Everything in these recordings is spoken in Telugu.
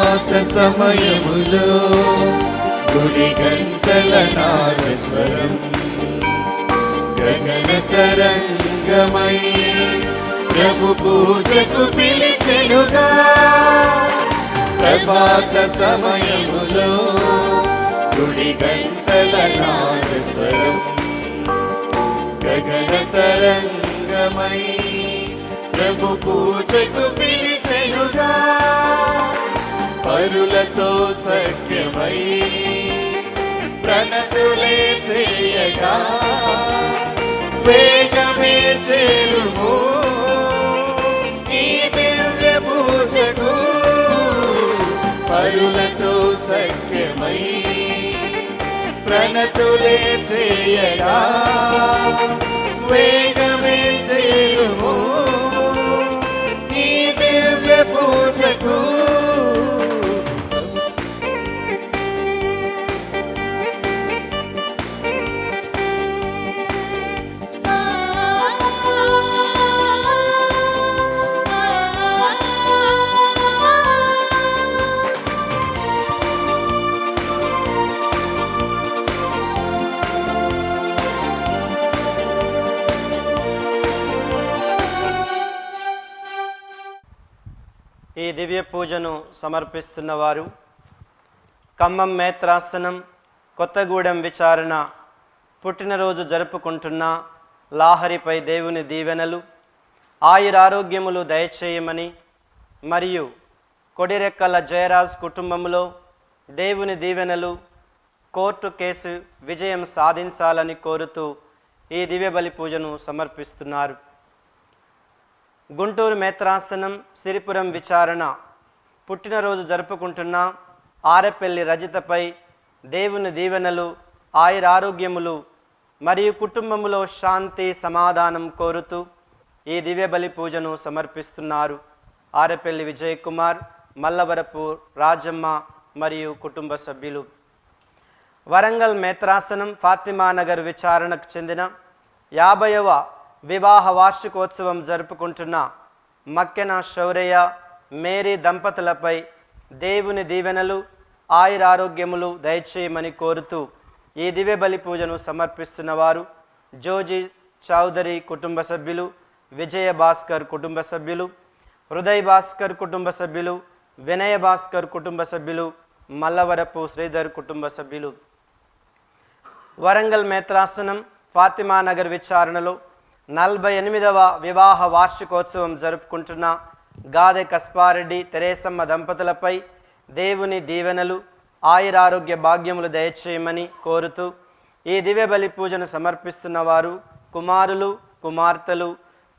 ప్రభాత సమయములో గుడి గంటల నాదస్వరం గగన తరంగమై ప్రభు పూజకు పిలిచెనుగా. ప్రభాత సమయములో గుడి గంటల నాదస్వరం గగన తరంగమై ప్రభు పూజకు పిలిచెనుగా. పరులతో సఖ్యమై ప్రణతులే చేయగా వేగమే చేరుము ఈ దివ్య పూజకు. పరులతో సఖ్యమై ప్రణతులే చేయగా వేగమే చేరుము ఈ దివ్య పూజకు. ఈ దివ్య పూజను సమర్పిస్తున్నవారు ఖమ్మం మేత్రాసనం కొత్తగూడెం విచారణ పుట్టినరోజు జరుపుకుంటున్న లాహరిపై దేవుని దీవెనలు ఆయురారోగ్యములు దయచేయమని మరియు కొడిరెక్కల జయరాజ్ కుటుంబంలో దేవుని దీవెనలు కోర్టు కేసు విజయం సాధించాలని కోరుతూ ఈ దివ్య బలి పూజను సమర్పిస్తున్నారు. గుంటూరు మేత్రాసనం సిరిపురం విచారణ పుట్టినరోజు జరుపుకుంటున్న ఆరెపల్లి రజితపై దేవుని దీవెనలు ఆయురారోగ్యములు మరియు కుటుంబములో శాంతి సమాధానం కోరుతూ ఈ దివ్య బలి పూజను సమర్పిస్తున్నారు. ఆరెపల్లి విజయ్ కుమార్, మల్లవరపు రాజమ్మ మరియు కుటుంబ సభ్యులు. వరంగల్ మేత్రాసనం ఫాతిమానగర్ విచారణకు చెందిన 50వ వివాహ వార్షికోత్సవం జరుపుకుంటున్న మక్కెన శౌరయ్య మేరీ దంపతులపై దేవుని దీవెనలు ఆయురారోగ్యములు దయచేయమని కోరుతూ ఈ దివ్య బలి పూజను సమర్పిస్తున్నవారు జోజీ చౌదరి కుటుంబ సభ్యులు, విజయ భాస్కర్ కుటుంబ సభ్యులు, హృదయ్ భాస్కర్ కుటుంబ సభ్యులు, వినయ భాస్కర్ కుటుంబ సభ్యులు, మల్లవరపు శ్రీధర్ కుటుంబ సభ్యులు. వరంగల్ మేత్రాసనం ఫాతిమానగర్ విచారణలో 48వ వివాహ వార్షికోత్సవం జరుపుకుంటున్న గాదె కస్పారెడ్డి తెరేసమ్మ దంపతులపై దేవుని దీవెనలు ఆయురారోగ్య భాగ్యములు దయచేయమని కోరుతూ ఈ దివ్య బలి పూజను సమర్పిస్తున్నవారు కుమారులు, కుమార్తెలు,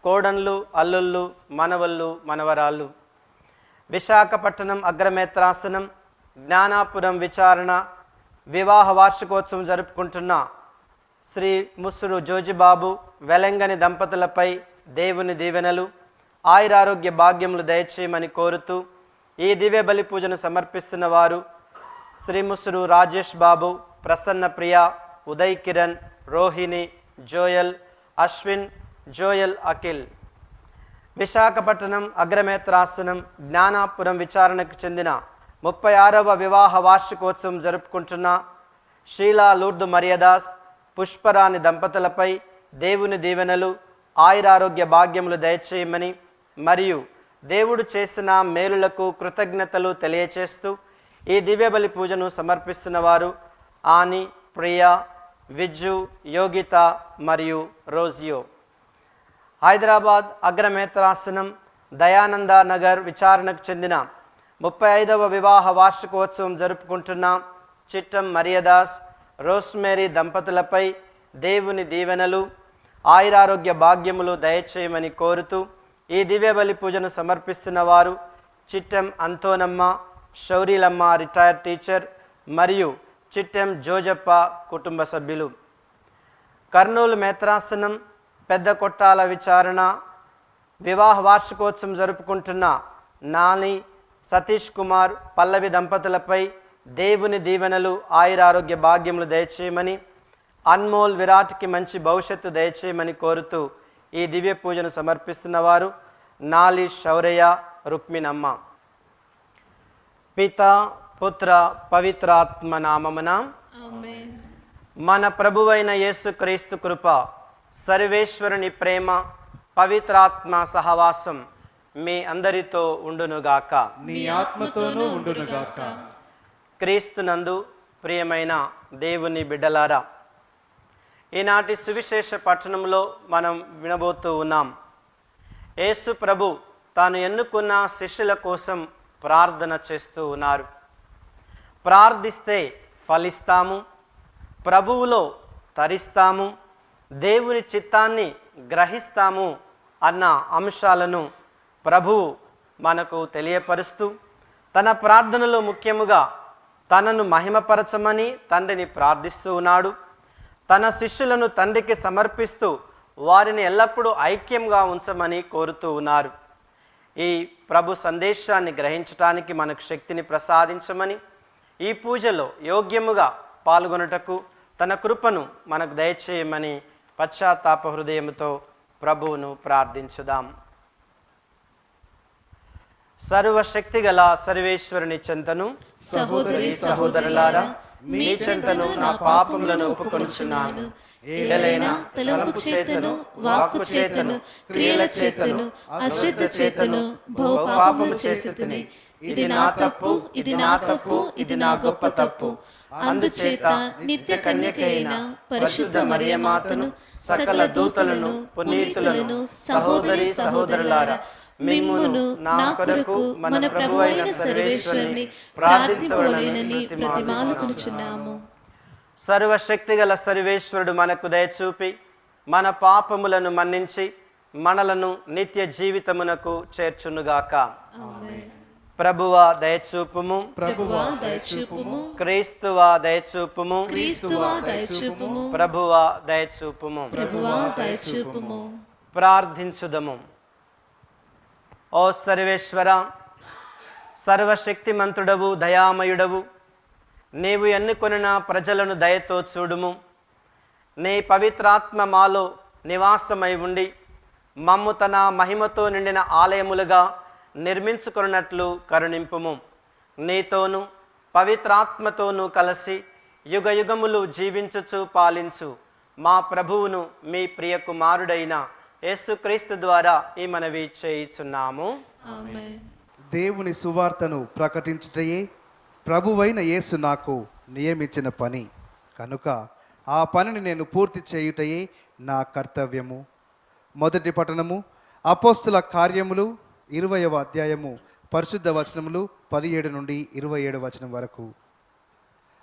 కోడన్లు, అల్లుళ్ళు, మనవళ్ళు, మనవరాళ్ళు. విశాఖపట్నం అగ్రమేత్రాసనం జ్ఞానాపురం విచారణ వివాహ వార్షికోత్సవం జరుపుకుంటున్న శ్రీ ముస్సురు జోజిబాబు వెలంగని దంపతులపై దేవుని దీవెనలు ఆయురారోగ్య భాగ్యములు దయచేయమని కోరుతూ ఈ దివ్య బలి పూజను సమర్పిస్తున్న వారు శ్రీ ముస్సురు రాజేష్ బాబు, ప్రసన్న ప్రియ, ఉదయ్ కిరణ్, రోహిణి, జోయల్, అశ్విన్, జోయల్, అఖిల్. విశాఖపట్నం అగ్రమేత్రాసనం జ్ఞానాపురం విచారణకు చెందిన 36వ వివాహ వార్షికోత్సవం జరుపుకుంటున్న షీలా లూర్దు మరియదాస్, పుష్పరాణి దంపతులపై దేవుని దీవెనలు ఆయురారోగ్య భాగ్యములు దయచేయమని మరియు దేవుడు చేసిన మేలులకు కృతజ్ఞతలు తెలియచేస్తూ ఈ దివ్య బలి పూజను సమర్పిస్తున్నవారు ఆని, ప్రియా, విజ్జు, యోగిత మరియు రోజియో. హైదరాబాద్ అగ్రమేత్రాసనం దయానంద నగర్ విచారణకు చెందిన 35వ వివాహ వార్షికోత్సవం జరుపుకుంటున్న చిట్టం మరియదాస్, రోస్మేరీ దంపతులపై దేవుని దీవెనలు ఆయురారోగ్య భాగ్యములు దయచేయమని కోరుతూ ఈ దివ్య బలి పూజను సమర్పిస్తున్నవారు చిట్టెం అంతోనమ్మ, శౌరీలమ్మ రిటైర్డ్ టీచర్ మరియు చిట్టెం జోజప్ప కుటుంబ సభ్యులు. కర్నూలు మేత్రాసనం పెద్ద కొట్టాల విచారణ వివాహ వార్షికోత్సవం జరుపుకుంటున్న నాని, సతీష్ కుమార్, పల్లవి దంపతులపై దేవుని దీవెనలు ఆయురారోగ్య భాగ్యములు దయచేయమని అన్మోల్ విరాట్కి మంచి భవిష్యత్తు దయచేయమని కోరుతూ ఈ దివ్య పూజను సమర్పిస్తున్నవారు నాలి శౌరయ్య, రుక్మిణమ్మ. పిత పుత్ర పవిత్రాత్మ నామమున ఆమేన్. మన ప్రభువైన యేసుక్రీస్తు కృప, సర్వేశ్వరుని ప్రేమ, పవిత్రాత్మ సహవాసం మీ అందరితో ఉండునుగాక. నీ ఆత్మతోనూ ఉండునుగాక. క్రీస్తునందు ప్రియమైన దేవుని బిడ్డలారా, ఈనాటి సువిశేష పట్టణంలో మనం వినబోతూ ఉన్నాం. యేసు ప్రభు తాను ఎన్నుకున్న శిష్యుల కోసం ప్రార్థన చేస్తూ ఉన్నారు. ప్రార్థిస్తే ఫలిస్తాము, ప్రభువులో తరిస్తాము, దేవుని చిత్తాన్ని గ్రహిస్తాము అన్న అంశాలను ప్రభువు మనకు తెలియపరుస్తూ తన ప్రార్థనలో ముఖ్యముగా తనను మహిమపరచమని తండ్రిని ప్రార్థిస్తూ ఉన్నాడు. తన శిష్యులను తండ్రికి సమర్పిస్తూ వారిని ఎల్లప్పుడూ ఐక్యంగా ఉంచమని కోరుతూ ఉన్నారు. ఈ ప్రభు సందేశాన్ని గ్రహించటానికి మనకు శక్తిని ప్రసాదించమని, ఈ పూజలో యోగ్యముగా పాల్గొనుటకు తన కృపను మనకు దయచేయమని పశ్చాత్తాప హృదయముతో ప్రభువును ప్రార్థించుదాం. సర్వశక్తి గల సర్వేశ్వరుని చెంతను, సహోదరి సహోదరులారా, మీ చెంతను నా పాపములను ఒప్పుకొనుచున్నాను. ఏలైనా తలంపు చేతను, వాక్కు చేతను, క్రియల చేతను, అశ్రద్ధ చేతను బహుపాపములు చేసితిని. ఇది నా తప్పు, ఇది నా తప్పు, ఇది నా గొప్ప తప్పు. అందుచేత నిత్య కన్యకైన పరిశుద్ధ మరియమాతను, సకల దూతలను, పునీతులను, సహోదరి సహోదరులారా, మిమ్మును నా కొరకు మన ప్రభువైన సర్వేశ్వరుని ప్రార్థించవలెనని ప్రతిమాలుకొనుచున్నాము. సర్వశక్తి గల సర్వేశ్వరుడు మనకు దయచూపి మన పాపములను మన్నించి మనలను నిత్య జీవితమునకు చేర్చునుగాక. ఆమేన్. ప్రభువా దయచూపుము, ప్రభువా దయచూపుము, క్రీస్తువా దయచూపుము, క్రీస్తువా దయచూపుము, ప్రభువా దయచూపుము. ప్రభువా దయచూపుము. ప్రార్థించుదము. ఓ సర్వేశ్వర, సర్వశక్తిమంతుడవు, దయామయుడవు, నీవు ఎన్నుకొనిన ప్రజలను దయతో చూడుము. నీ పవిత్రాత్మ మాలో నివాసమై ఉండి మమ్ము తన మహిమతో నిండిన ఆలయములుగా నిర్మించుకున్నట్లు కరుణింపుము. నీతోనూ పవిత్రాత్మతోనూ కలిసి యుగ యుగములు జీవించుచు పాలించు మా ప్రభువును మీ ప్రియ కుమారుడైన యేసుక్రీస్తు ద్వారా ఈ మనవి చేయుచున్నాము. ఆమేన్. దేవుని సువార్తను ప్రకటించుటయే ప్రభువైన యేసు నాకు నియమించిన పని కనుక ఆ పనిని నేను పూర్తి చేయుటయే నా కర్తవ్యము. మొదటి పట్టణము అపోస్తుల కార్యములు 20వ అధ్యాయము పరిశుద్ధ వచనములు 17 నుండి 27 వచనం వరకు.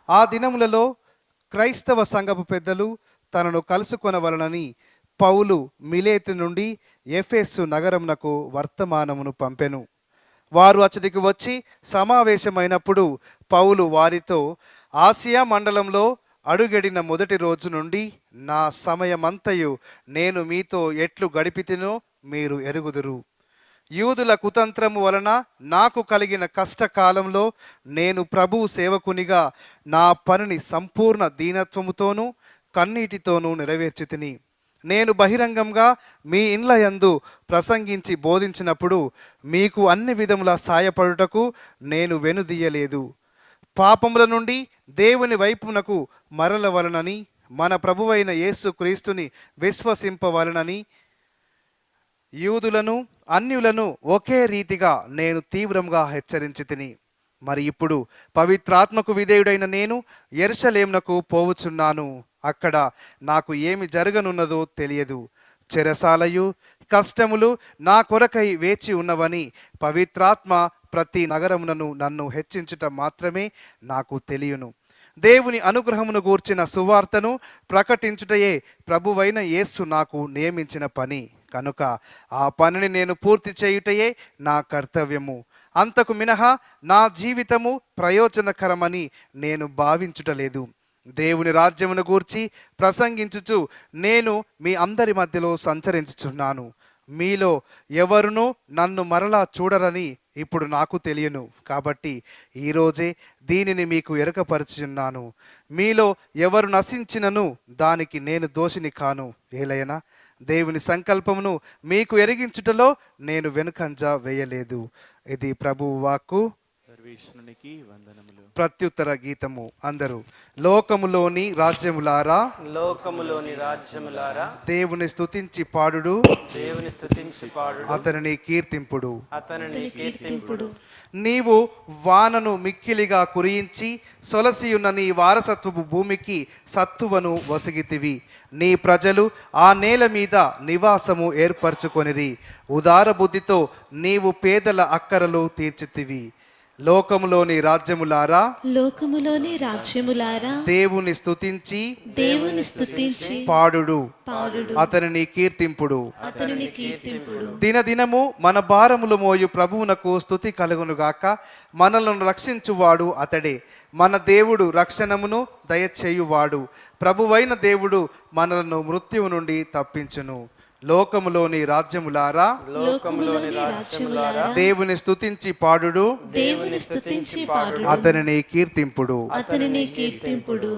ఆ దినములలో క్రైస్తవ సంఘపు పెద్దలు తనను కలుసుకొనవలనని పౌలు మిలేతు నుండి ఎఫెసు నగరమునకు వర్తమానమును పంపెను. వారు అచ్చటికి వచ్చి సమావేశమైనప్పుడు పౌలు వారితో, ఆసియా మండలంలో అడుగెడిన మొదటి రోజు నుండి నా సమయమంతయు నేను మీతో ఎట్లు గడిపితినో మీరు ఎరుగుదురు. యూదుల కుతంత్రము వలన నాకు కలిగిన కష్టకాలంలో నేను ప్రభువు సేవకునిగా నా పనిని సంపూర్ణ దీనత్వముతోనూ కన్నీటితోనూ నెరవేర్చితిని. నేను బహిరంగంగా మీ ఇండ్ల యందు ప్రసంగించి బోధించినప్పుడు మీకు అన్ని విధముల సాయపడుటకు నేను వెనుదీయలేదు. పాపముల నుండి దేవుని వైపునకు మరలవలనని, మన ప్రభువైన యేసు క్రీస్తుని విశ్వసింపవలనని యూదులను అన్యులను ఒకే రీతిగా నేను తీవ్రంగా హెచ్చరించి తిని. మరి ఇప్పుడు పవిత్రాత్మకు విధేయుడైన నేను యెరూషలేమునకు పోవుచున్నాను. అక్కడ నాకు ఏమి జరగనున్నదో తెలియదు. చెరసాలయు కష్టములు నా కొరకై వేచి ఉన్నవని పవిత్రాత్మ ప్రతి నగరమునను నన్ను హెచ్చించుట మాత్రమే నాకు తెలియను. దేవుని అనుగ్రహమును గూర్చిన సువార్తను ప్రకటించుటయే ప్రభువైన యేసు నాకు నియమించిన పని కనుక ఆ పనిని నేను పూర్తి చేయుటయే నా కర్తవ్యము. అంతకు మినహా నా జీవితము ప్రయోజనకరమని నేను భావించుటలేదు. దేవుని రాజ్యమును గూర్చి ప్రసంగించుచు నేను మీ అందరి మధ్యలో సంచరించుచున్నాను. మీలో ఎవరునూ నన్ను మరలా చూడరని ఇప్పుడు నాకు తెలియను. కాబట్టి ఈరోజే దీనిని మీకు ఎరకపరచుచున్నాను. మీలో ఎవరు నశించినను దానికి నేను దోషిని కాను. ఏలైనా దేవుని సంకల్పమును మీకు ఎరిగించుటలో నేను వెనుకంజ వేయలేదు. ఇది ప్రభువు వాక్కు. సర్వేశ్వరునికి వందనములు. ప్రత్యుత్తర గీతము అందరూ. లోకములోని రాజ్యములారా, లోకములోని రాజ్యములారా, దేవుని స్తుతించి పాడుడు, దేవుని స్తుతించి పాడుడు, అతనిని కీర్తింపుడు. అతనిని కీర్తింపుడు. నీవు వానను మిక్కిలిగా కురియించి సొలసియున్న నీ వారసత్వపు భూమికి సత్తువను వసిగితివి. నీ ప్రజలు ఆ నేల మీద నివాసము ఏర్పరచుకొనిరి. ఉదార బుద్ధితో నీవు పేదల అక్కరలు తీర్చితివి. లోకములోని రాజ్యములారా, లోకములోని రాజ్యములారా, దేవుని స్తుతించి స్తుతించి పాడుడు, పాడుడు, అతనిని కీర్తింపుడు. అతనిని కీర్తింపుడు. దినదినము మన భారములు మోయు ప్రభువునకు స్తుతి కలుగునుగాక. మనలను రక్షించువాడు అతడే, మన దేవుడు రక్షణమును దయచేయువాడు. ప్రభువైన దేవుడు మనలను మృత్యువు నుండి తప్పించును. లోకములోని రాజ్యములారా, లోకములోని రాజ్యములారా, దేవుని స్తుతించి పాడుడు, దేవుని స్తుతించి పాడుడు, అతనిని కీర్తింపుడు. అతనిని కీర్తింపుడు.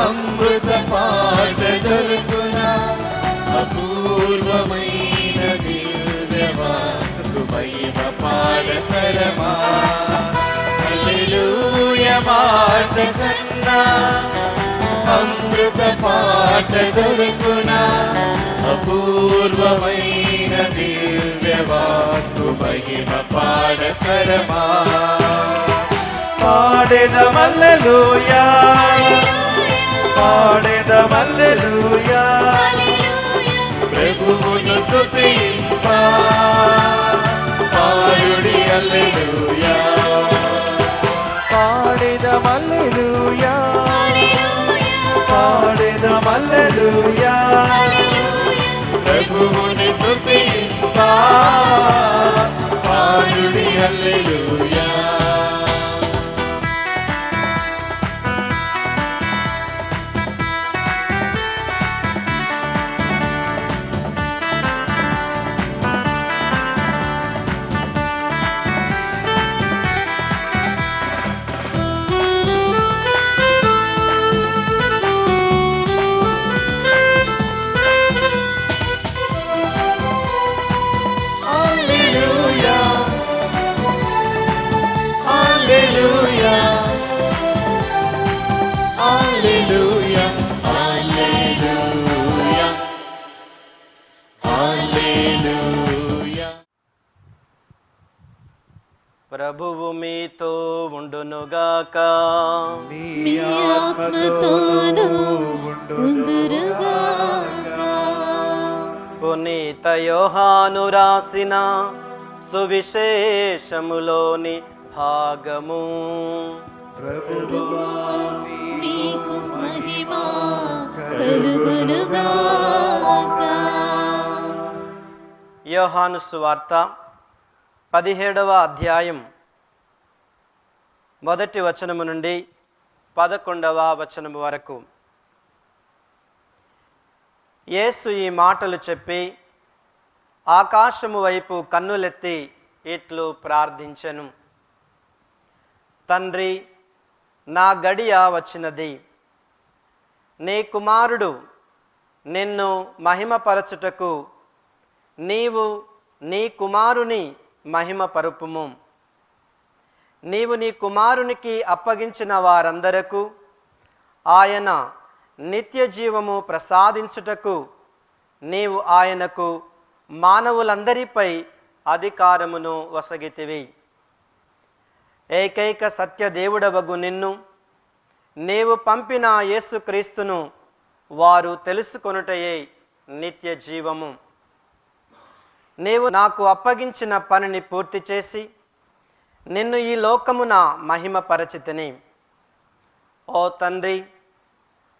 అమృత పాట దొరుకునా, అపూర్వమైన దివ్యవాకు మహిమ పాడతరమా. హల్లెలూయా మాట కన్నా అమృత పాట దొరుకునా, అపూర్వమైన దివ్యవాకు మహిమ పాడతరమా. పాడెదం హల్లెలూయా, పాడెదం హల్లెలూయా, ప్రభువును స్తుతింపా, పాడుడి హల్లెలూయా. పాడెదం హల్లెలూయా, పాడెదం హల్లెలూయా, ప్రభువును స్తుతింపా, పాడుడి హల్లెలూయా. ప్రభువు మీతో ఉండునుగాక. మీ ఆత్మతోనూ ఉండునుగాక. పునీత యోహాను రాసిన సువిశేషములోని భాగము. మీకు మహిమ కలుగునుగాక. యోహాను సువార్త 17వ అధ్యాయం 1వ వచనము నుండి 11వ వచనము వరకు. యేసు ఈ మాటలు చెప్పి ఆకాశము వైపు కన్నులెత్తి ఇట్లు ప్రార్థించెను. తండ్రి, నా గడియ వచ్చినది. నీ కుమారుడు నిన్ను మహిమపరచుటకు నీవు నీ కుమారుని మహిమపరుపుము. నీవు నీ కుమారునికి అప్పగించిన వారందరకు ఆయన నిత్య జీవము ప్రసాదించుటకు నీవు ఆయనకు మానవులందరిపై అధికారమును వసగితివి. ఏకైక సత్య దేవుడవగు నిన్ను, నీవు పంపిన యేసుక్రీస్తును వారు తెలుసుకొనుటయే నిత్య జీవము. నీవు నాకు అప్పగించిన పనిని పూర్తి చేసి నిన్ను ఈ లోకమున మహిమపరచితిని. ఓ తండ్రి,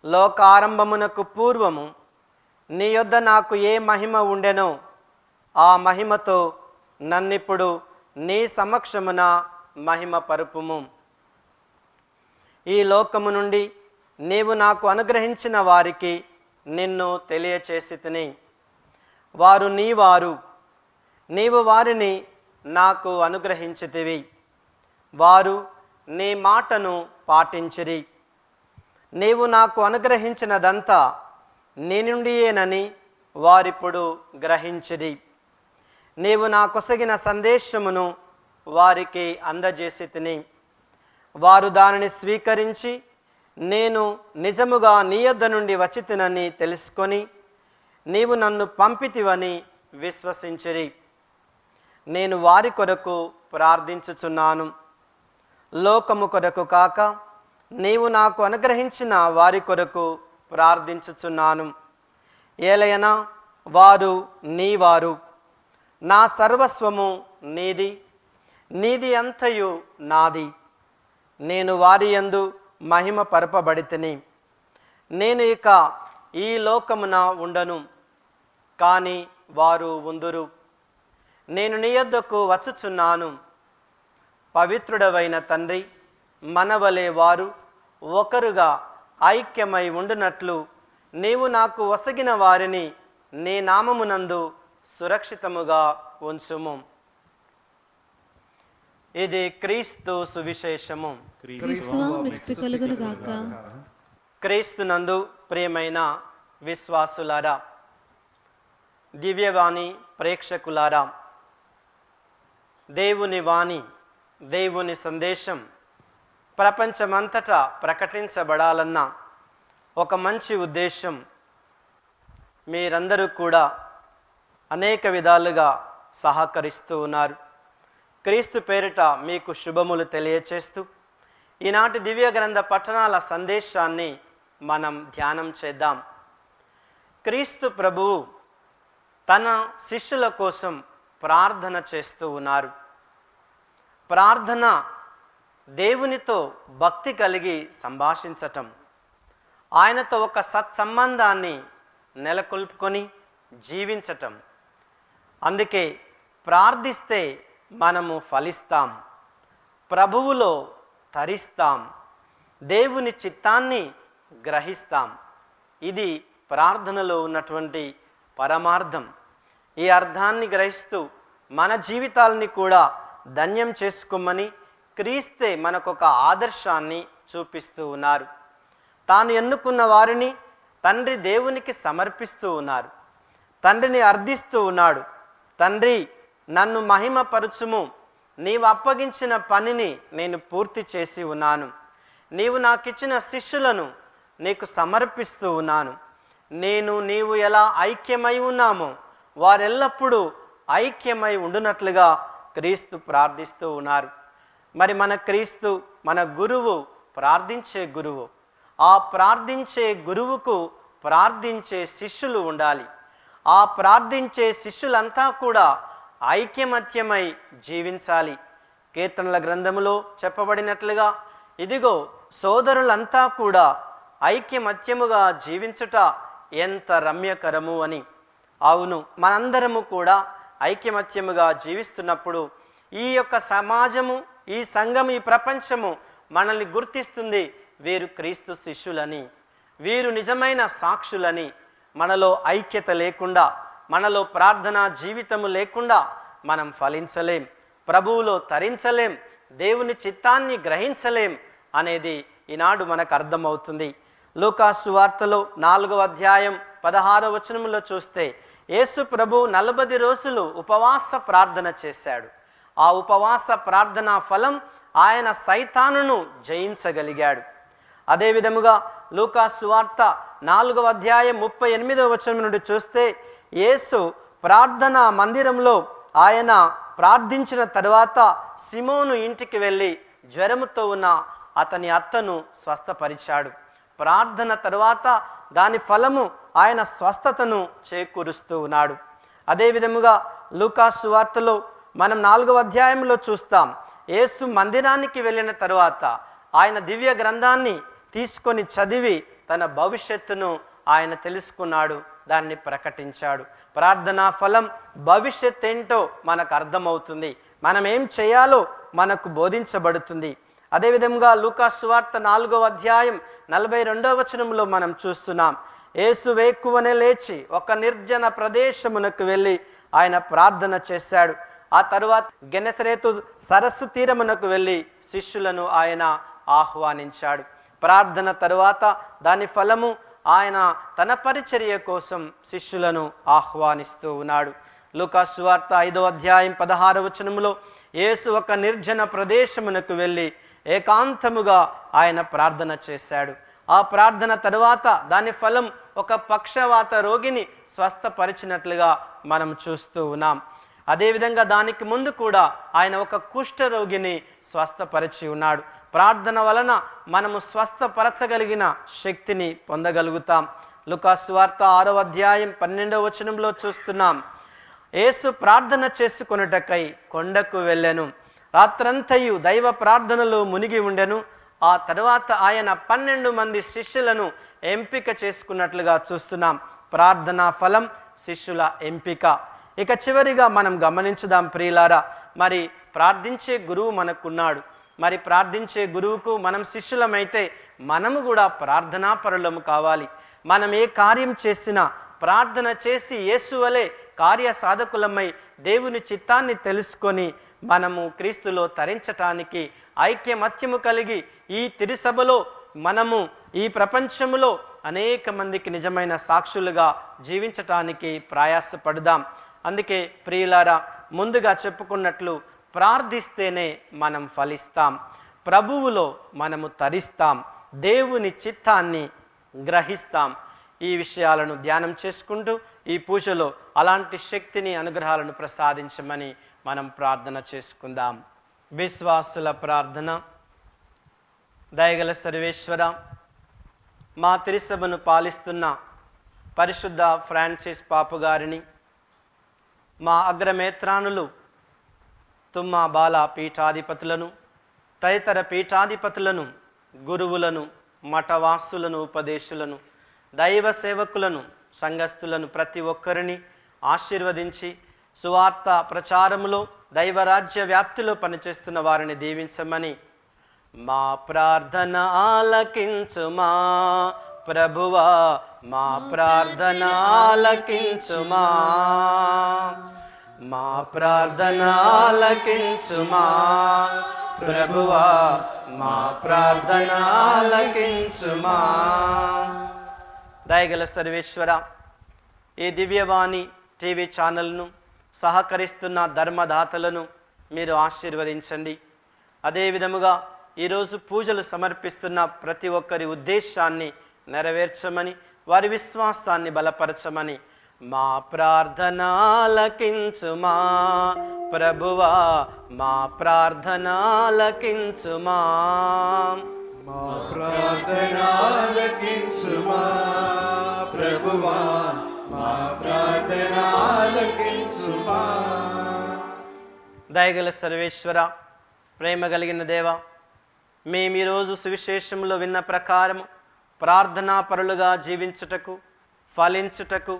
లోకారంభమునకు పూర్వము నీ యొద్ద నాకు ఏ మహిమ ఉండెనో ఆ మహిమతో నన్నిప్పుడు నీ సమక్షమున మహిమ పరుపుము. ఈ లోకము నుండి నీవు నాకు అనుగ్రహించిన వారికి నిన్ను తెలియచేసితిని. వారు నీవారు, నీవు వారిని నాకు అనుగ్రహించితివి. వారు నీ మాటను పాటించిరి. నీవు నాకు అనుగ్రహించినదంతా నీ నుండియేనని వారిప్పుడు గ్రహించిరి. నీవు నా కొసగిన సందేశమును వారికి అందజేసితిని. వారు దానిని స్వీకరించి నేను నిజముగా నీ యొద్ద నుండి వచ్చితినని తెలుసుకొని నీవు నన్ను పంపితివని విశ్వసించిరి. నేను వారి కొరకు ప్రార్థించుచున్నాను. లోకము కొరకు కాక నీవు నాకు అనుగ్రహించిన వారి కొరకు ప్రార్థించుచున్నాను. ఏలయనా వారు నీవారు, నా సర్వస్వము నీది, నీది అంతయు నాది. నేను వారి యందు మహిమ పరపబడితిని. నేను ఇక ఈ లోకమున ఉండను, కానీ వారు ఉందురు. నేను నీ యొద్దకు వచ్చుచున్నాను. పవిత్రుడవైన తండ్రి, మనవలే వారు ఒకరుగా ఐక్యమై ఉండునట్లు నీవు నాకు వసగిన వారిని నీ నామమునందు సురక్షితముగా ఉంచుము. ఇది క్రీస్తు సువిశేషము. క్రీస్తువా మెప్పు కలుగునుగాక. క్రీస్తునందు ప్రియమైన విశ్వాసులారా, దివ్యవాణి ప్రేక్షకులారా, దేవుని వాణి, దేవుని సందేశం ప్రపంచమంతటా ప్రకటించబడాలన్న ఒక మంచి ఉద్దేశం మీరందరూ కూడా అనేక విధాలుగా సహకరిస్తూ ఉన్నారు. క్రీస్తు పేరిట మీకు శుభములు తెలియచేస్తూ ఈనాటి దివ్య గ్రంథ పఠనాల సందేశాన్ని మనం ధ్యానం చేద్దాం. క్రీస్తు ప్రభువు తన శిష్యుల కోసం ప్రార్థన చేస్తూ ఉన్నారు. ప్రార్థన దేవునితో భక్తి కలిగి సంభాషించటం, ఆయనతో ఒక సత్సంబంధాన్ని నెలకొల్పుకొని జీవించటం. అందుకే ప్రార్థిస్తే మనము ఫలిస్తాం, ప్రభువులో తరిస్తాం, దేవుని చిత్తాన్ని గ్రహిస్తాం. ఇది ప్రార్థనలో ఉన్నటువంటి పరమార్థం. ఈ అర్థాన్ని గ్రహిస్తూ మన జీవితాలని కూడా ధన్యం చేసుకోమని క్రీస్తే మనకొక ఆదర్శాన్ని చూపిస్తూ ఉన్నారు. తాను ఎన్నుకున్న వారిని తండ్రి దేవునికి సమర్పిస్తూ ఉన్నారు. తండ్రిని అర్థిస్తూ ఉన్నాడు. తండ్రి, నన్ను మహిమపరచుము, నీవు అప్పగించిన పనిని నేను పూర్తి చేసి ఉన్నాను. నీవు నాకిచ్చిన శిష్యులను నీకు సమర్పిస్తూ ఉన్నాను. నీవు ఎలా ఐక్యమై ఉన్నామో వారెల్లప్పుడూ ఐక్యమై ఉండునట్లుగా క్రీస్తు ప్రార్థిస్తూ ఉన్నారు. మరి మన క్రీస్తు, మన గురువు, ప్రార్థించే గురువు. ఆ ప్రార్థించే గురువుకు ప్రార్థించే శిష్యులు ఉండాలి. ఆ ప్రార్థించే శిష్యులంతా కూడా ఐక్యమత్యమై జీవించాలి. కీర్తనల గ్రంథములో చెప్పబడినట్లుగా, ఇదిగో సోదరులంతా కూడా ఐక్యమత్యముగా జీవించుట ఎంత రమ్యకరము అని. అవును, మనందరము కూడా ఐక్యమత్యముగా జీవిస్తున్నప్పుడు ఈ యొక్క సమాజము, ఈ సంఘం, ఈ ప్రపంచము మనల్ని గుర్తిస్తుంది. వీరు క్రీస్తు శిష్యులని, వీరు నిజమైన సాక్షులని. మనలో ఐక్యత లేకుండా, మనలో ప్రార్థనా జీవితము లేకుండా మనం ఫలించలేం, ప్రభువులో తరించలేం, దేవుని చిత్తాన్ని గ్రహించలేం అనేది ఈనాడు మనకు అర్థమవుతుంది. లూకాసు వార్తలో 4వ అధ్యాయం 16వ వచనంలో చూస్తే యేసు ప్రభు 40 రోజులు ఉపవాస ప్రార్థన చేశాడు. ఆ ఉపవాస ప్రార్థన ఫలం ఆయన సైతానును జయించగలిగాడు. అదే విధముగా లూకాసు వార్త 4వ అధ్యాయం 38వ వచనం నుండి చూస్తే యేసు ప్రార్థనా మందిరంలో ఆయన ప్రార్థించిన తరువాత సిమోను ఇంటికి వెళ్ళి జ్వరముతో ఉన్న అతని అత్తను స్వస్థపరిచాడు. ప్రార్థన తరువాత దాని ఫలము ఆయన స్వస్థతను చేకూరుస్తూ ఉన్నాడు. అదే విధముగా లూకా సువార్తలో మనం 4వ అధ్యాయంలో చూస్తాం. యేసు మందిరానికి వెళ్ళిన తరువాత ఆయన దివ్య గ్రంథాన్ని తీసుకొని చదివి తన భవిష్యత్తును ఆయన తెలుసుకున్నాడు, దాన్ని ప్రకటించాడు. ప్రార్థనా ఫలం భవిష్యత్ ఏంటో మనకు అర్థమవుతుంది, మనం ఏం చేయాలో మనకు బోధించబడుతుంది. అదేవిధంగా లూకా సువార్త 4వ అధ్యాయం 42వ వచనంలో మనం చూస్తున్నాం. యేసు వేకువనే లేచి ఒక నిర్జన ప్రదేశమునకు వెళ్ళి ఆయన ప్రార్థన చేశాడు. ఆ తరువాత గెనెసరేతు సరస్సు తీరమునకు వెళ్ళి శిష్యులను ఆయన ఆహ్వానించాడు. ప్రార్థన తరువాత దాని ఫలము ఆయన తన పరిచర్య కోసం శిష్యులను ఆహ్వానిస్తూ ఉన్నాడు. లూకా సువార్త 5వ అధ్యాయం 16వ వచనములో యేసు ఒక నిర్జన ప్రదేశమునకు వెళ్ళి ఏకాంతముగా ఆయన ప్రార్థన చేశాడు. ఆ ప్రార్థన తరువాత దాని ఫలం ఒక పక్షవాత రోగిని స్వస్థపరిచినట్లుగా మనం చూస్తూ ఉన్నాం. అదేవిధంగా దానికి ముందు కూడా ఆయన ఒక కుష్ఠ రోగిని స్వస్థపరిచి ఉన్నాడు. ప్రార్థన వలన మనము స్వస్థపరచగలిగిన శక్తిని పొందగలుగుతాం. లూకా సువార్త 6వ అధ్యాయం 12వ వచనంలో చూస్తున్నాం. యేసు ప్రార్థన చేసుకొనుటకై కొండకు వెళ్ళెను. రాత్రంతయు దైవ ప్రార్థనలో మునిగి ఉండెను. ఆ తరువాత ఆయన 12 మంది శిష్యులను ఎంపిక చేసుకున్నట్లుగా చూస్తున్నాం. ప్రార్థనా ఫలం శిష్యుల ఎంపిక. ఇక చివరిగా మనం గమనించుదాం ప్రియులారా, మరి ప్రార్థించే గురువు మనకున్నాడు. మరి ప్రార్థించే గురువుకు మనం శిష్యులమైతే మనము కూడా ప్రార్థనాపరులము కావాలి. మనం ఏ కార్యం చేసినా ప్రార్థన చేసి యేసు వలె కార్య సాధకులమై దేవుని చిత్తాన్ని తెలుసుకొని మనము క్రీస్తులో తరించటానికి ఐక్యమత్యము కలిగి ఈ తిరుసభలో మనము ఈ ప్రపంచములో అనేక మందికి నిజమైన సాక్షులుగా జీవించటానికి ప్రయాసపడదాం. అందుకే ప్రియులారా, ముందుగా చెప్పుకున్నట్లు ప్రార్థిస్తేనే మనం ఫలిస్తాం, ప్రభువులో మనము తరిస్తాం, దేవుని చిత్తాన్ని గ్రహిస్తాం. ఈ విషయాలను ధ్యానం చేసుకుంటూ ఈ పూజలో అలాంటి శక్తిని, అనుగ్రహాలను ప్రసాదించమని మనం ప్రార్థన చేసుకుందాం. విశ్వాసుల ప్రార్థన. దయగల సర్వేశ్వర, మా తిరుసభను పాలిస్తున్న పరిశుద్ధ ఫ్రాన్సిస్ పాపు గారిని, మా అగ్రమేత్రానులు తుమ్మ బాల పీఠాధిపతులను, తదితర పీఠాధిపతులను, గురువులను, మఠవాసులను, ఉపదేశులను, దైవ సేవకులను, సంఘస్థులను ప్రతి ఒక్కరిని ఆశీర్వదించి సువార్త ప్రచారములో దైవరాజ్య వ్యాప్తిలో పనిచేస్తున్న వారిని దీవించమని మా ప్రార్థన ఆలకించుమా ప్రభువా, మా ప్రార్థన ఆలకించుమా, మా ప్రార్థన ఆలకించుమా ప్రభువా, మా ప్రార్థన ఆలకించుమా. దయగల సర్వేశ్వర, ఈ దివ్యవాణి టీవీ ఛానల్ను సహకరిస్తున్న ధర్మదాతలను మీరు ఆశీర్వదించండి. అదేవిధముగా ఈరోజు పూజలు సమర్పిస్తున్న ప్రతి ఒక్కరి ఉద్దేశాన్ని నెరవేర్చమని, వారి విశ్వాసాన్ని బలపరచమని మా ప్రార్థన ఆలకించుమా ప్రభువా, మా ప్రార్థన ఆలకించుమా, మా ప్రార్థన ఆలకించుమా ప్రభువా, మా ప్రార్థన ఆలకించుమా. దయగల సర్వేశ్వర, ప్రేమ కలిగిన దేవ, మేము ఈరోజు సువిశేషంలో విన్న ప్రకారము ప్రార్థనా పరులుగా జీవించుటకు, ఫలించుటకు,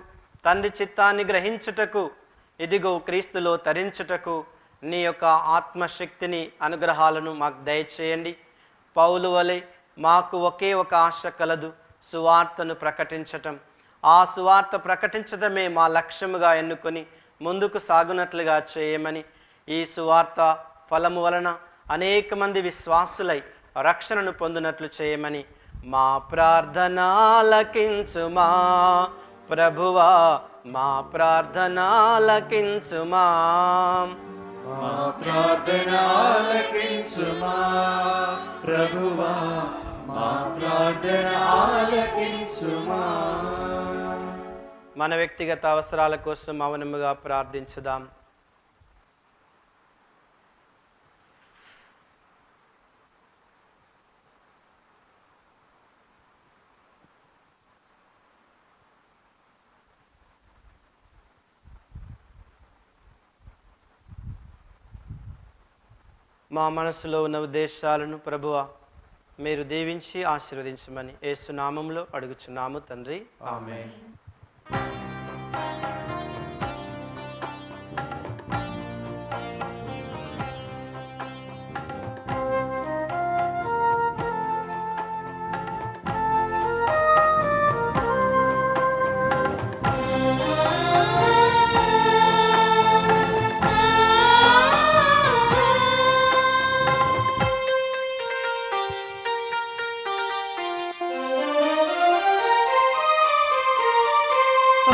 తండ్రి చిత్తాన్ని గ్రహించుటకు, ఇదిగో క్రీస్తులో తరించుటకు నీ యొక్క ఆత్మశక్తిని, అనుగ్రహాలను మాకు దయచేయండి. పౌలు వలె మాకు ఒకే ఒక ఆశ కలదు, సువార్తను ప్రకటించటం. ఆ సువార్త ప్రకటించటమే మా లక్ష్యముగా ఎన్నుకొని ముందుకు సాగునట్లుగా చేయమని, ఈ సువార్త ఫలము వలన అనేక మంది విశ్వాసులై రక్షణను పొందినట్లు చేయమని మా ప్రార్థన ఆలకించుమా ప్రభువా, మా ప్రార్థన ఆలకించుమా, మా ప్రార్థన ఆలకించుమా ప్రభువా, మా ప్రార్థన ఆలకించుమా. మన వ్యక్తిగత అవసరాల కోసం మౌనముగా ప్రార్థించుదాం. మా మనసులో ఉన్న ఉద్దేశాలను ప్రభువా మీరు దీవించి ఆశీర్వదించమని యేసు నామములో అడుగుచున్నాము తండ్రి. ఆమేన్.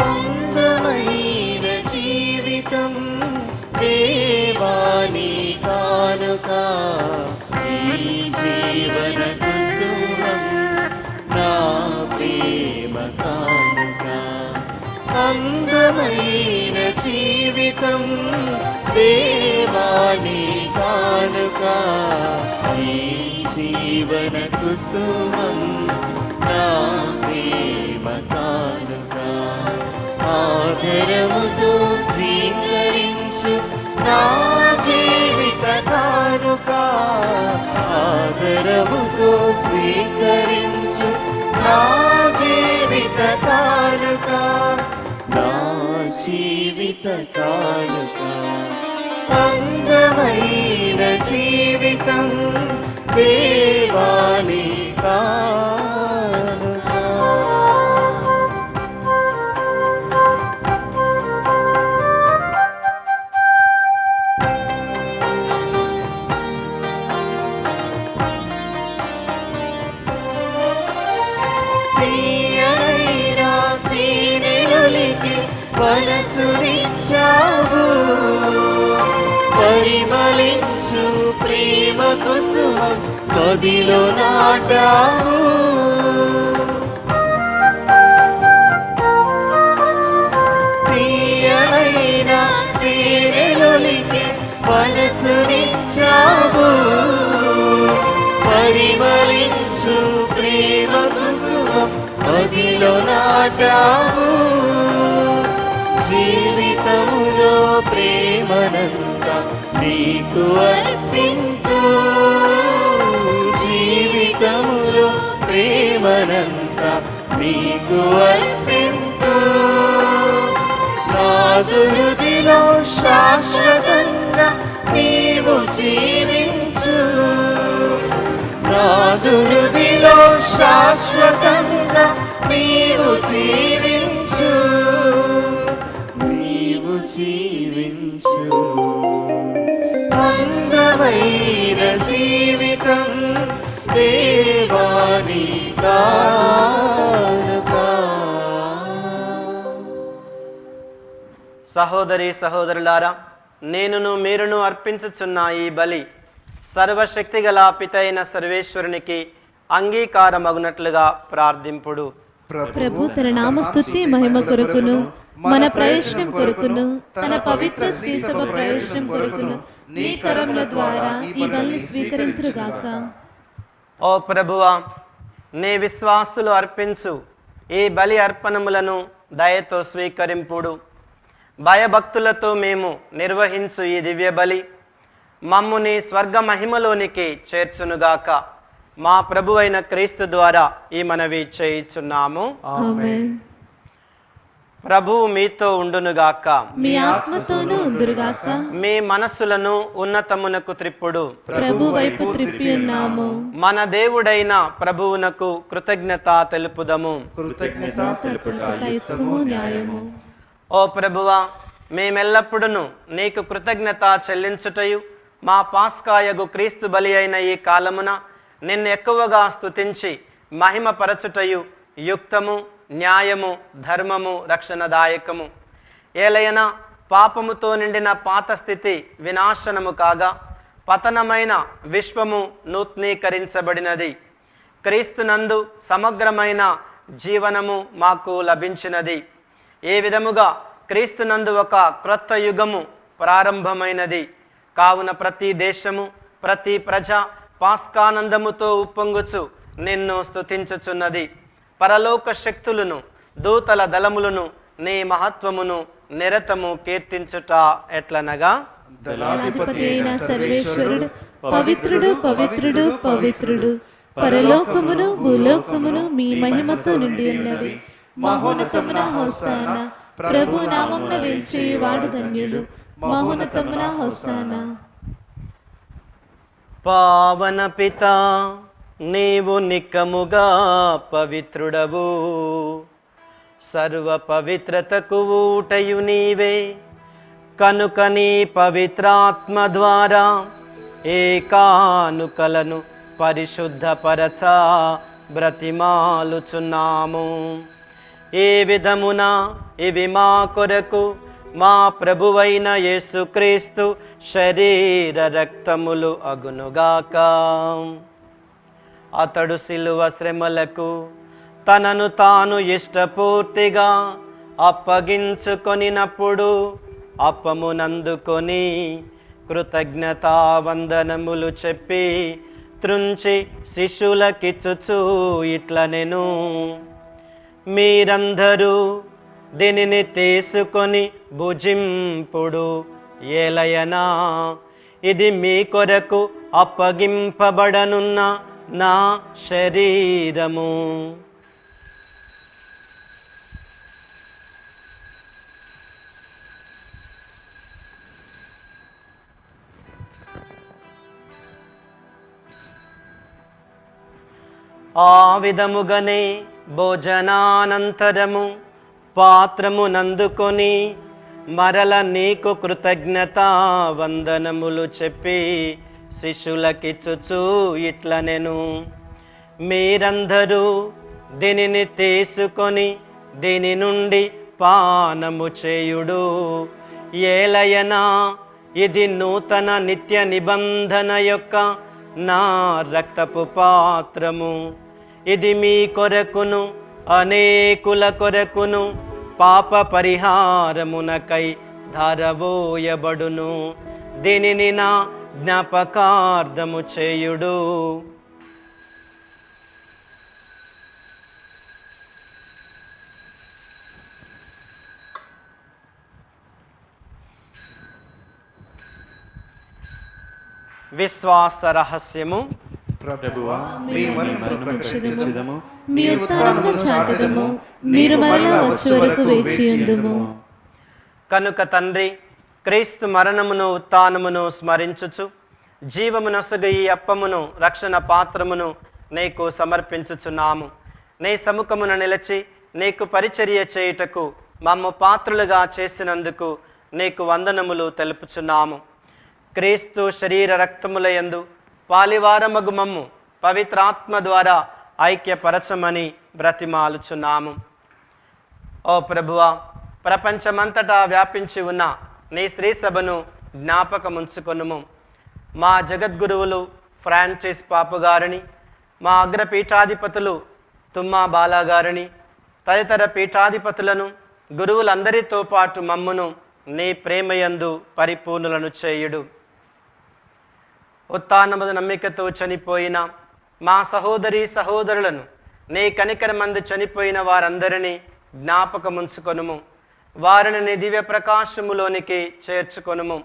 అందమైన జీవితం దేవాని కానుక, ఈ జీవన కుసుమం నా ప్రేమ కానుక. అందమైన జీవితం దేవాని కానుక, ఈ జీవన కుసుమం నా ప్రేమ కానుక. ఆదరముతో స్వీకరించు నా జీవిత కానుక, ఆదరముతో స్వీకరించు నా జీవిత కానుక, నా జీవిత కానుక. అందమైన జీవితం దేవాని కానుక. తీయనైనా తేనెలొలికి మనసునిచ్చావు, పరిమళించు ప్రేమ కుసుమం మదిలో నాటావు. తీయనైనా తేనెలొలికి మనసునిచ్చావు, పరిమళించు ప్రేమ కుసుమం మదిలో నాటావు. జీవితములో ప్రేమనంతా నీకు అర్పింతు, జీవితములో ప్రేమనంతా నీకు అర్పింతు. నాదురుదిలో శాశ్వతంగా నీవు జీవించు, నాదురుదిలో శాశ్వతంగా నీవు జీవించు, నీవు జీవించు. అందమైన జీవితం దేవాని కానుక. సహోదరి సహోదరులారా, నేనును మీరును అర్పించుచున్న ఈ బలి సర్వశక్తిగల పితైన సర్వేశ్వరునికి అంగీకారమగునట్లుగా ప్రార్థింపుడు. ప్రభు తన నామస్తుతి మహిమ కొరకును మన ప్రయోజనం కొరకును తన పవిత్ర శ్రీ సభ ప్రయోజనం కొరకును నీ కరముల ద్వారా ఈ బలిని స్వీకరించుగాక. ఓ ప్రభువా, నీ విశ్వాసులు అర్పించు ఈ బలి అర్పణములను దయతో స్వీకరింపుడు. భయభక్తులతో మేము నిర్వహించు ఈ దివ్య బలి మమ్ముని స్వర్గ మహిమలోనికి చేర్చునుగాక. మా ప్రభువైన క్రీస్తు ద్వారా ఈ మనవి చేయుచున్నాము. ఆమేన్. ప్రభువు మీతో ఉండునుగాక. మీ ఆత్మతోనూ ఉందురుగాక. మీ మనస్సులను ఉన్నతమునకు త్రిప్పుడు. ప్రభు వైపు త్రిప్పి ఉన్నాము. మన దేవుడైన ప్రభువునకు కృతజ్ఞత తెలుపుదము. కృతజ్ఞత తెలుపుట యుక్తము న్యాయము. ఓ ప్రభువా, మేమెల్లప్పుడూ నీకు కృతజ్ఞత చెల్లించుటయు మా పాస్కాయగు క్రీస్తు బలి అయిన ఈ కాలమున నిన్ను ఎక్కువగా స్తుతించి మహిమపరచుటయు యుక్తము, న్యాయము, ధర్మము, రక్షణదాయకము. ఏలయన పాపముతో నిండిన పాత స్థితి వినాశనము కాగా పతనమైన విశ్వము నూతనీకరించబడినది. క్రీస్తునందు సమగ్రమైన జీవనము మాకు లభించినది. ఏ విధముగా క్రీస్తునందు ఒక క్రొత్త యుగము ప్రారంభమైనది. కావున ప్రతి దేశము, ప్రతి ప్రజ పాస్కానందముతో ఉప్పొంగుచు నిన్ను స్తుతించుచున్నది. పరలోక శక్తులను, దూతల దళములను నీ మహత్వమును నిరతము కీర్తించుట ఎట్లనగా, దళాధిపతి అయిన సర్వేశ్వరుడు పవిత్రుడు పవిత్రుడు పవిత్రుడు పరలోకమును భూలోకమును మీ మహిమతో నిండి ఉన్నవి. మహోన్నతమున హోసానా, ప్రభు నామమున వేంచేవాడు ధన్యుడు. మహోన్నతమున హోసానా. పావన పిత, నీవు నిక్కముగా పవిత్రుడవు, సర్వ పవిత్రతకు ఊటయు నీవే. కనుక నీ పవిత్రాత్మ ద్వారా ఏ కానుకలను పరిశుద్ధపరచ బ్రతిమాలుచున్నాము. ఏ విధమున ఇవి మా కొరకు మా ప్రభువైన యేసుక్రీస్తు శరీర రక్తములు అగునుగాక. అతడు శిలువ శ్రమలకు తనను తాను ఇష్టపూర్తిగా అప్పగించుకొనినప్పుడు అప్పమునందుకొని కృతజ్ఞతావందనములు చెప్పి త్రుంచి శిష్యులకిచ్చుచు ఇట్లనెను, మీరందరూ దీనిని తీసుకొని భుజింపుడు, ఏలయనా ఇది మీ కొరకు అప్పగింపబడనున్న నా శరీరము. ఆ విధముగానే భోజనానంతరము పాత్రమునందుకొని మరల నీకు కృతజ్ఞతా వందనములు చెప్పి శిష్యులకిచ్చుచు ఇట్లనెను, మీరందరూ దీనిని తీసుకొని దీని నుండి పానము చేయుడు, ఏలయనా ఇది నూతన నిత్య నిబంధన యొక్క నా రక్తపు పాత్రము. ఇది మీ కొరకును అనేకుల కొరకును పాప పరిహారమునకై ధారబోయబడును. దీనిని నా జ్ఞాపకార్థము చేయుడు. విశ్వాస రహస్యము. ప్రభువా, మీ మరణమును ప్రకటించుదము, మీ ఉత్థానమును చాటుదము, మీరు మరలా వచ్చే వరకు వేచియుందుము. కనుక తండ్రి, క్రీస్తు మరణమును ఉత్థానమును స్మరించుచు జీవమునొసగు ఈ అప్పమును రక్షణ పాత్రమును నీకు సమర్పించుచున్నాము. నీ సముఖమున నిలిచి నీకు పరిచర్య చేయుటకు మమ్ము పాత్రులుగా చేసినందుకు నీకు వందనములు తెలుపుచున్నాము. క్రీస్తు శరీర రక్తములయందు పాలివారమగు మమ్ము పవిత్రాత్మ ద్వారా ఐక్యపరచమని బ్రతిమాలుచున్నాము. ఓ ప్రభువా, ప్రపంచమంతటా వ్యాపించి ఉన్న నీ శ్రీ సభను జ్ఞాపకముంచుకొనుము. మా జగద్గురువులు ఫ్రాన్సిస్ పాపు గారిని, మా అగ్రపీఠాధిపతులు తుమ్మా బాలా గారిని, తదితర పీఠాధిపతులను, గురువులందరితో పాటు మమ్మును నీ ప్రేమయందు పరిపూర్ణులను చేయుడు. ఉత్థానముద నమ్మికతో చనిపోయిన మా సహోదరి సహోదరులను, నీ కనికరమందు చనిపోయిన వారందరినీ జ్ఞాపకముంచుకొనుము. వారిని నీ దివ్య ప్రకాశములోనికి చేర్చుకొనుము.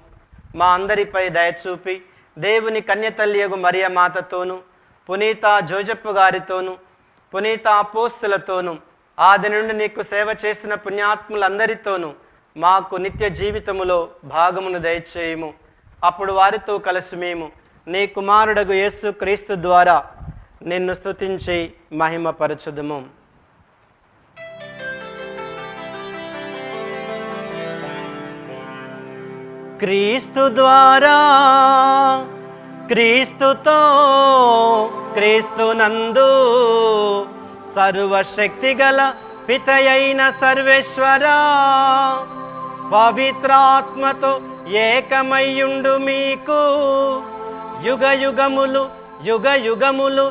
మా అందరిపై దయచూపి దేవుని కన్యతల్లియగు మరియ మాతతోను, పునీత జోజప్ప గారితోను, పునీత అపోస్తులతోను, ఆది నుండి నీకు సేవ చేసిన పుణ్యాత్ములందరితోనూ మాకు నిత్య జీవితములో భాగమును దయచేయుము. అప్పుడు వారితో కలిసి మేము నీ కుమారుడగు యేసు క్రీస్తు ద్వారా నిన్ను స్తుతించి మహిమపరచుదుము. క్రీస్తు ద్వారా, క్రీస్తుతో, క్రీస్తునందు సర్వశక్తిగల పితయైన సర్వేశ్వరా, పవిత్రాత్మతో ఏకమయ్యుండు మీకు యుగ యుగములు యుగ యుగములు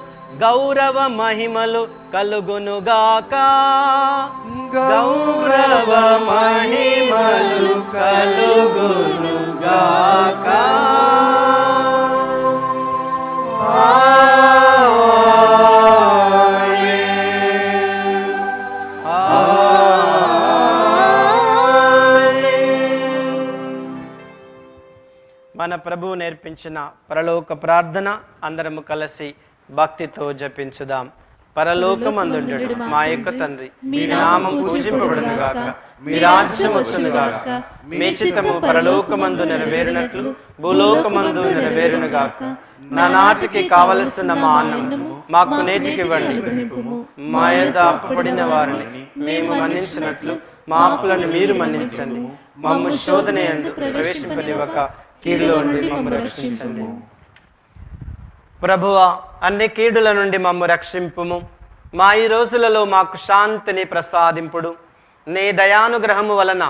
గౌరవ మహిమలు కలుగునుగాక. గౌరవ మహిమలు కలుగునుగాక. నేర్పించిన పరలోక ప్రార్థన అందరము కలిసి భక్తితో జపించుదాం. పరలోకమందుండు మా యొక్క తండ్రి, మీ నామం పూజింపబడును గాక, మీ రాజ్యం వచ్చును గాక, మీ చిత్తము పరలోకమందు నెరవేరునట్లు భూలోకమందు నెరవేరును గాక. నా నాటికి కావలసిన మా అన్నము మాకు నేటికి ఇవ్వండి. మా యొద్ద అప్పుపడిన వారిని మేము మన్నించినట్లు మా అప్పులను మీరు మన్నించండి. మమ్ము శోధన యందు ప్రవేశింపనివ్వక కీడులో నుండి మమ్ము రక్షించండి. ప్రభువా, అన్ని కీడుల నుండి మమ్ము రక్షింపుము. మా ఈ రోజులలో మాకు శాంతిని ప్రసాదింపుడు. నీ దయానుగ్రహము వలన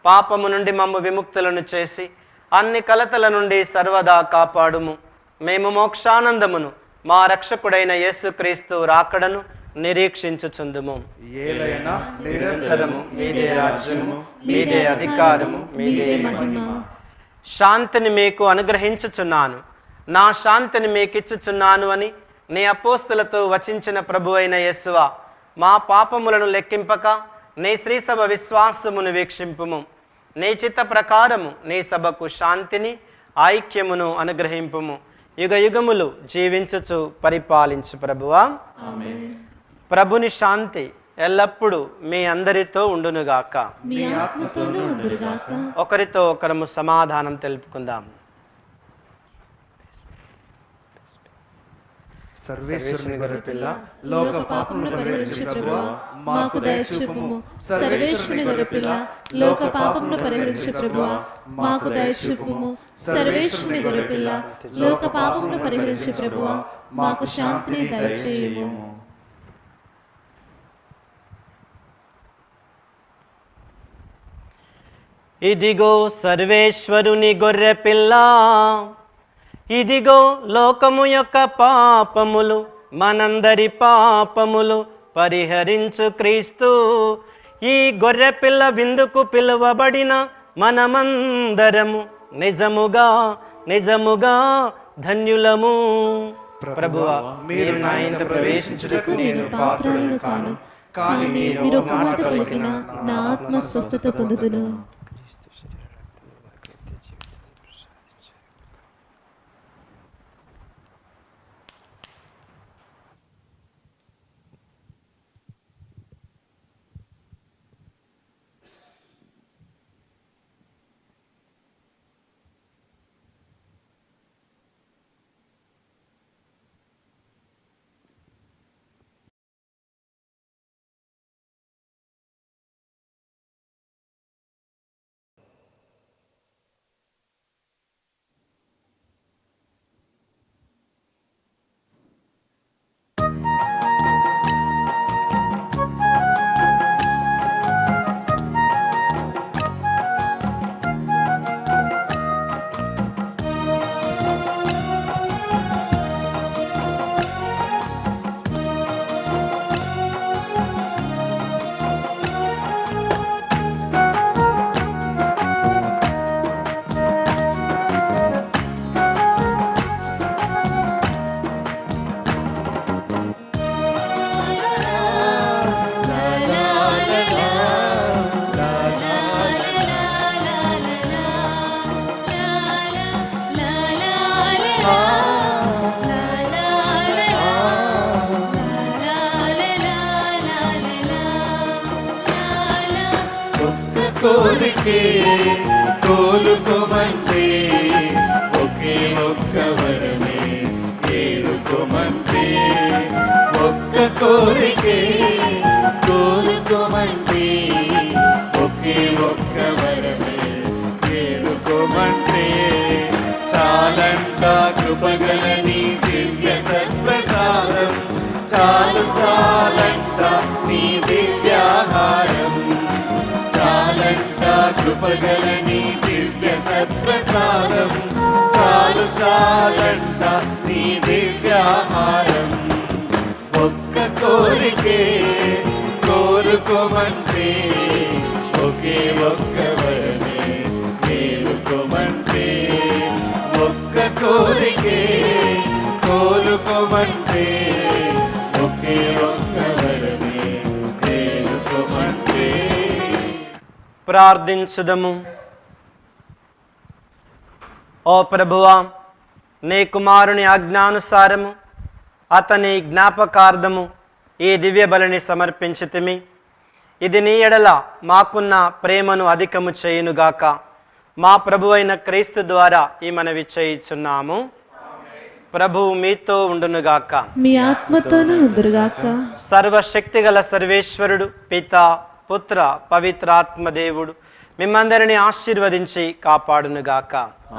పాపము నుండి మమ్ము విముక్తులను చేసి అన్ని కలతల నుండి సర్వదా కాపాడుము. మేము మోక్షానందమును మా రక్షకుడైన యేసుక్రీస్తు రాకడను నిరీక్షించుచుందుము. ఏలైనా నిరంతరము మీదే రాజ్యము, మీదే అధికారము, మీదే మహిమ. శాంతిని మీకు అనుగ్రహించుచున్నాను, నా శాంతిని మీకిచ్చుచున్నాను అని నీ అపోస్తులతో వచించిన ప్రభు అయిన యేసువా, మా పాపములను లెక్కింపక నీ శ్రీసభ విశ్వాసమును వీక్షింపుము. నీ చిత్త ప్రకారము నీ సభకు శాంతిని ఐక్యమును అనుగ్రహింపుము. యుగ యుగములు జీవించుచు పరిపాలించు ప్రభువా. ప్రభుని శాంతి ఎల్లప్పుడూ మీ అందరితో ఉండునుగాక. మీ ఆత్మతోనూ ఉండుగాక. ఒకరితో ఒకరము సమాధానం తెలుపుకుందాం. సర్వేశ్వరుని గొర్రెపిల్ల, లోక పాపమును పరిహరించు ప్రభువా, మాకు దయచూపుము. సర్వేశ్వరుని గొర్రెపిల్ల, లోక పాపమును పరిహరించు ప్రభువా, మాకు దయచూపుము. సర్వేశ్వరుని గొర్రెపిల్ల, లోక పాపమును పరిహరించు ప్రభువా, మాకు శాంతిని దయచేయుము. ఇదిగో సర్వేశ్వరుని గొర్రెపిల్ల, ఇదిగో లోకము యొక్క పాపములు, మనందరి పాపములు పరిహరించు క్రీస్తు. ఈ గొర్రెపిల్ల విందుకు పిలువబడిన మనమందరము నిజముగా నిజముగా ధన్యులము. ప్రభువా, మీరు నా ఇంట ప్రవేశించుటకు నేను పాత్రుడను కాను, కానీ మీరు ఒక మాట పలికిన నా ఆత్మ స్వస్థత పొందుదును. కోరికే కోలుకోమంటే ఒకే ఒక్క వరమే ఏలుకోమంటే, ఒక్క కోరికే కోలుకోమంటే ఒకే ఒక్క వరమే ఏలుకోమంటే, చాలంట కృపగల నీ దివ్య సత్ప్రసాదం, చాలు చాలంట నీ దివ్యాహారం, చాలంట కృపగల నీ దివ్య సత్ప్రసాదం, చాలు చాలంట నీ దివ్యాహారం. ఒక్క కోరికే కోరుకోమంటే ఒకే ఒక్క వరమే వేడుకోమంటే, ఒక్క కోరికే కోరుకోమంటే ఒకే ఒక్క వరమే వేడుకోమంటే. ప్రార్థించుదము. ఓ ప్రభువా, నీ కుమారుని ఆజ్ఞానుసారము అతని జ్ఞాపకార్థము ఈ దివ్య బలిని సమర్పించితిమి. ఇది నీ ఎడల మాకున్న ప్రేమను అధికము చేయునుగాక. మా ప్రభు అయిన క్రీస్తు ద్వారా ఈ మనవి చేయుచున్నాము. ప్రభువు మీతో ఉండునుగాక. మీ ఆత్మతోనూ ఉందురుగాక. సర్వశక్తిగల సర్వేశ్వరుడు పిత పుత్ర పవిత్రాత్మ దేవుడు మిమ్మందరిని ఆశీర్వదించి కాపాడునుగాక.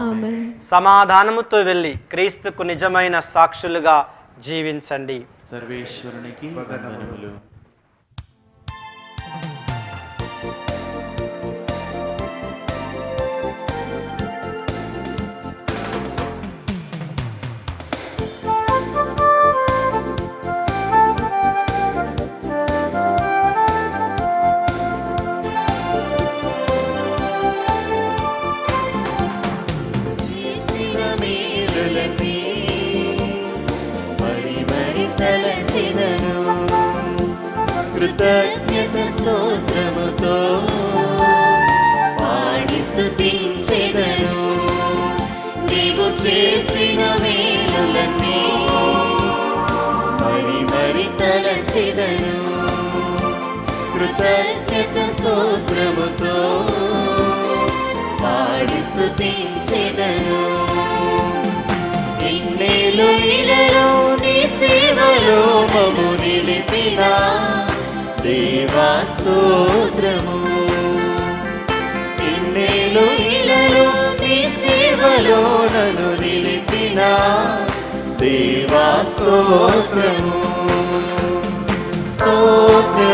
ఆమేన్. సమాధానముతో వెళ్ళి క్రీస్తుకు నిజమైన సాక్షులుగా జీవించండి. సర్వేశ్వరునికి వందనములు. కృతజ్ఞత స్తోత్రముతో పాడి స్తుతించెదను. నీవు చేసిన మేలులన్నీ మరి మరి తలచెదను. కృతజ్ఞత స్తోత్రముతో పాడి స్తుతించెదను. ఇన్నేళ్ళు ఇలలో నీ సేవలో మము నిలిపిన దేవా స్తోత్రము. ఇన్నేళ్ళు ఇలలో నీ సేవలో నన్ను నిలిపిన దేవా స్తోత్రము. స్తోత్రము